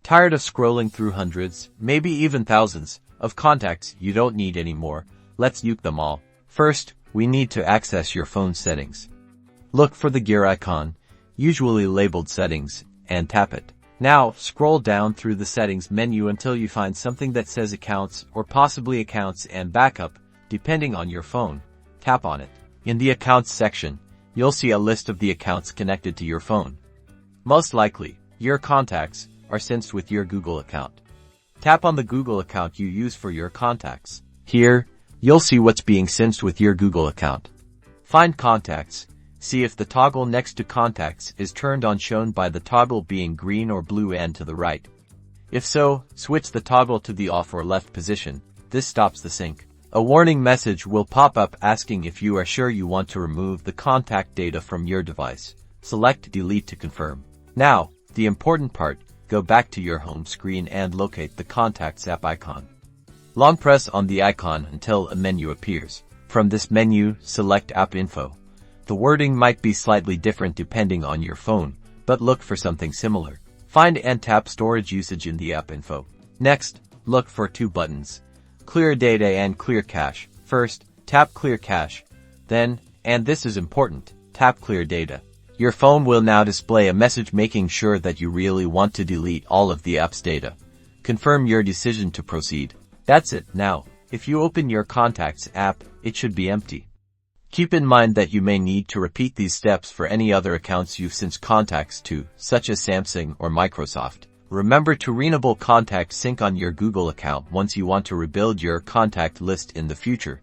Tired of scrolling through hundreds, maybe even thousands, of contacts you don't need anymore? Let's nuke them all. First, we need to access your phone settings. Look for the gear icon, usually labeled Settings, and tap it. Now, scroll down through the Settings menu until you find something that says Accounts or possibly Accounts and Backup, depending on your phone. Tap on it. In the Accounts section, you'll see a list of the accounts connected to your phone. Most likely, your contacts are synced with your Google account. Tap on the Google account you use for your contacts. Here, you'll see what's being synced with your Google account. Find Contacts. See if the toggle next to Contacts is turned on, shown by the toggle being green or blue and to the right. If so, switch the toggle to the off or left position. This stops the sync. A warning message will pop up asking if you are sure you want to remove the contact data from your device. Select Delete to confirm. Now, the important part, go back to your home screen and locate the Contacts app icon. Long press on the icon until a menu appears. From this menu, select App Info. The wording might be slightly different depending on your phone, but look for something similar. Find and tap Storage Usage in the App Info. Next, look for two buttons, Clear Data and Clear Cache. First, tap Clear Cache. Then, and this is important, tap Clear Data. Your phone will now display a message making sure that you really want to delete all of the app's data. Confirm your decision to proceed. That's it. Now, if you open your Contacts app, it should be empty. Keep in mind that you may need to repeat these steps for any other accounts you've synced contacts to, such as Samsung or Microsoft. Remember to renable contact sync on your Google account once you want to rebuild your contact list in the future.